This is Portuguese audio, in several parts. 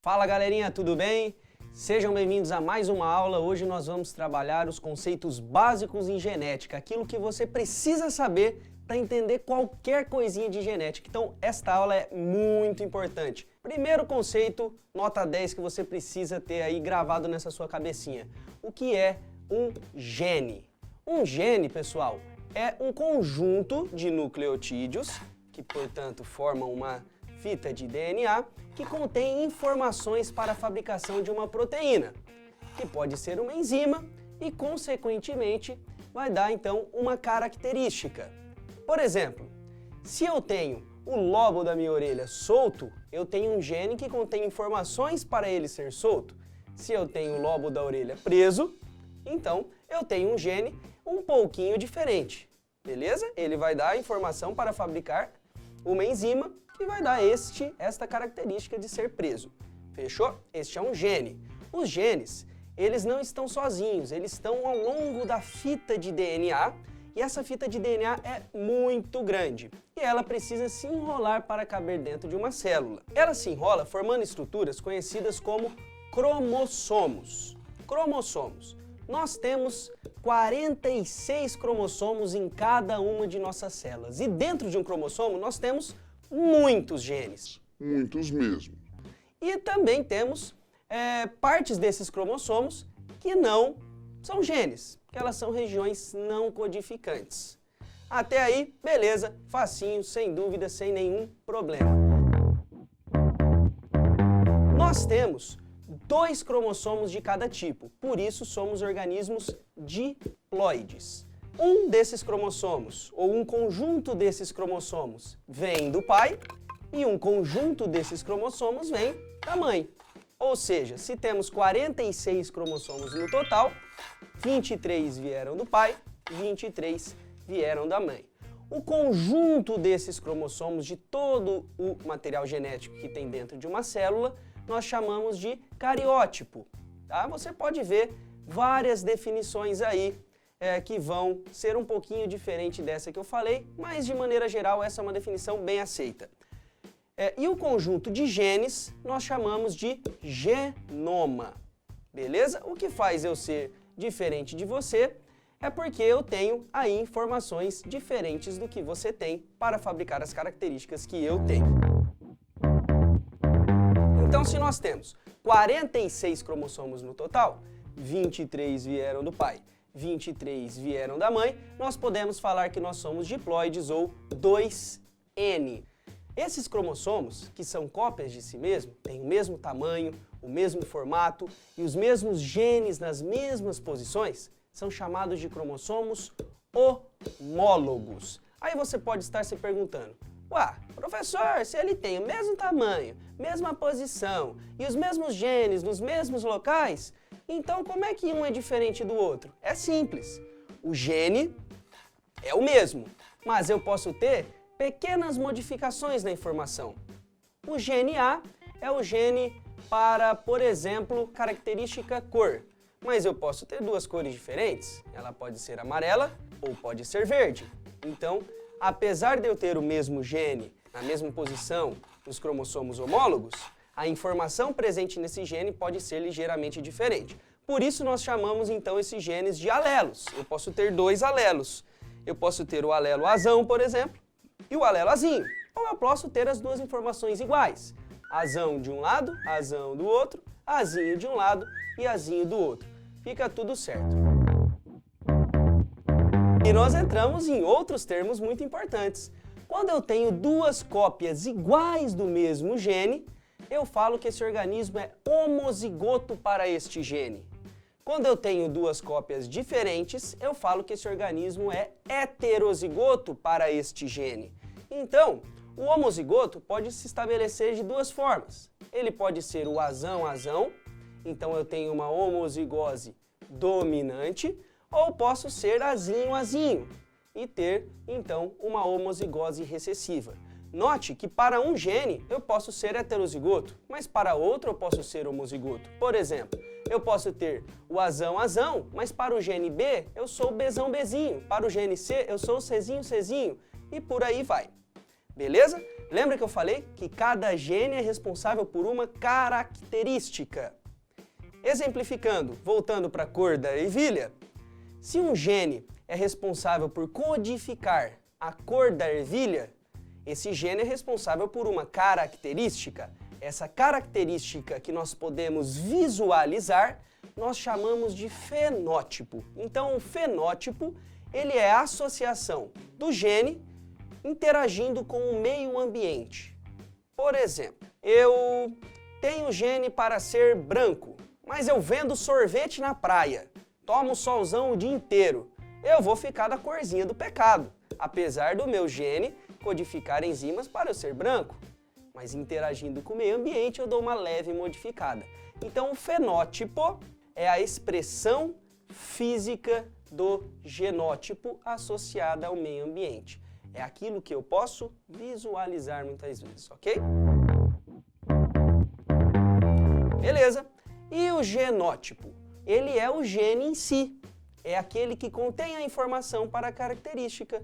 Fala galerinha, tudo bem? Sejam bem-vindos a mais uma aula. Hoje nós vamos trabalhar os conceitos básicos em genética, aquilo que você precisa saber para entender qualquer coisinha de genética. Então, esta aula é muito importante. Primeiro conceito, nota 10 que você precisa ter aí gravado nessa sua cabecinha. O que é um gene? Um gene, pessoal, é um conjunto de nucleotídeos que, portanto, formam uma fita de DNA que contém informações para a fabricação de uma proteína, que pode ser uma enzima e, consequentemente, vai dar, então, uma característica. Por exemplo, se eu tenho o lobo da minha orelha solto, eu tenho um gene que contém informações para ele ser solto. Se eu tenho o lobo da orelha preso, então eu tenho um gene um pouquinho diferente, beleza? Ele vai dar informação para fabricar uma enzima que vai dar esta característica de ser preso. Fechou? Este é um gene. Os genes, eles não estão sozinhos, eles estão ao longo da fita de DNA, e essa fita de DNA é muito grande, e ela precisa se enrolar para caber dentro de uma célula. Ela se enrola formando estruturas conhecidas como cromossomos. Cromossomos. Nós temos 46 cromossomos em cada uma de nossas células, e dentro de um cromossomo nós temos muitos genes. Muitos mesmo. E também temos partes desses cromossomos que não são genes, que elas são regiões não codificantes. Até aí, beleza, facinho, sem dúvida, sem nenhum problema. Nós temos 2 cromossomos de cada tipo, por isso somos organismos diploides. Um desses cromossomos, ou um conjunto desses cromossomos, vem do pai e um conjunto desses cromossomos vem da mãe. Ou seja, se temos 46 cromossomos no total, 23 vieram do pai, 23 vieram da mãe. O conjunto desses cromossomos, de todo o material genético que tem dentro de uma célula, nós chamamos de cariótipo. Tá? Você pode ver várias definições aí que vão ser um pouquinho diferente dessa que eu falei, mas de maneira geral essa é uma definição bem aceita. E o conjunto de genes nós chamamos de genoma, beleza? O que faz eu ser diferente de você é porque eu tenho aí informações diferentes do que você tem para fabricar as características que eu tenho. Então, se nós temos 46 cromossomos no total, 23 vieram do pai, 23 vieram da mãe, nós podemos falar que nós somos diploides ou 2N. Esses cromossomos, que são cópias de si mesmo, têm o mesmo tamanho, o mesmo formato e os mesmos genes nas mesmas posições, são chamados de cromossomos homólogos. Aí você pode estar se perguntando, professor, se ele tem o mesmo tamanho, mesma posição e os mesmos genes nos mesmos locais, então como é que um é diferente do outro? É simples, o gene é o mesmo, mas eu posso ter pequenas modificações na informação. O gene A é o gene para, por exemplo, característica cor, mas eu posso ter 2 cores diferentes, ela pode ser amarela ou pode ser verde. Então, apesar de eu ter o mesmo gene na mesma posição nos cromossomos homólogos, a informação presente nesse gene pode ser ligeiramente diferente. Por isso nós chamamos então esses genes de alelos. Eu posso ter 2 alelos. Eu posso ter o alelo azão, por exemplo, e o alelo azinho. Ou eu posso ter as 2 informações iguais. Azão de um lado, azão do outro, azinho de um lado e azinho do outro. Fica tudo certo. E nós entramos em outros termos muito importantes. Quando eu tenho 2 cópias iguais do mesmo gene, eu falo que esse organismo é homozigoto para este gene. Quando eu tenho 2 cópias diferentes, eu falo que esse organismo é heterozigoto para este gene. Então, o homozigoto pode se estabelecer de 2 formas. Ele pode ser o azão-azão, então eu tenho uma homozigose dominante, ou posso ser azinho-azinho e ter, então, uma homozigose recessiva. Note que para um gene eu posso ser heterozigoto, mas para outro eu posso ser homozigoto. Por exemplo, eu posso ter o azão-azão, mas para o gene B eu sou o bezão-bezinho, para o gene C eu sou o Czinho-Czinho e por aí vai. Beleza? Lembra que eu falei que cada gene é responsável por uma característica? Exemplificando, voltando para a cor da ervilha, se um gene é responsável por codificar a cor da ervilha, esse gene é responsável por uma característica. Essa característica que nós podemos visualizar, nós chamamos de fenótipo. Então, o fenótipo, ele é a associação do gene interagindo com o meio ambiente. Por exemplo, eu tenho gene para ser branco, mas eu vendo sorvete na praia, tomo solzão o dia inteiro. Eu vou ficar da corzinha do pecado, apesar do meu gene codificar enzimas para eu ser branco. Mas interagindo com o meio ambiente eu dou uma leve modificada. Então o fenótipo é a expressão física do genótipo associada ao meio ambiente. É aquilo que eu posso visualizar muitas vezes, ok? Beleza. E o genótipo? Ele é o gene em si. É aquele que contém a informação para a característica.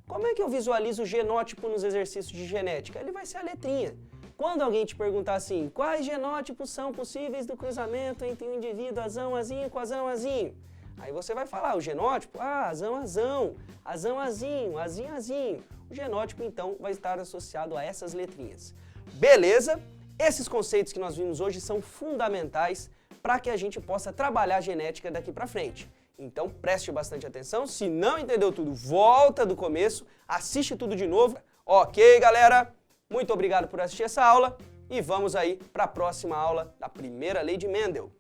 Como é que eu visualizo o genótipo nos exercícios de genética? Ele vai ser a letrinha. Quando alguém te perguntar assim, quais genótipos são possíveis do cruzamento entre um indivíduo azão, azinho com azão, azinho? Aí você vai falar o genótipo, azão, azão, azão, azinho, azinho, azinho. O genótipo, então, vai estar associado a essas letrinhas. Beleza? Esses conceitos que nós vimos hoje são fundamentais para que a gente possa trabalhar a genética daqui para frente. Então, preste bastante atenção. Se não entendeu tudo, volta do começo, assiste tudo de novo. Ok, galera? Muito obrigado por assistir essa aula e vamos aí para a próxima aula da primeira lei de Mendel.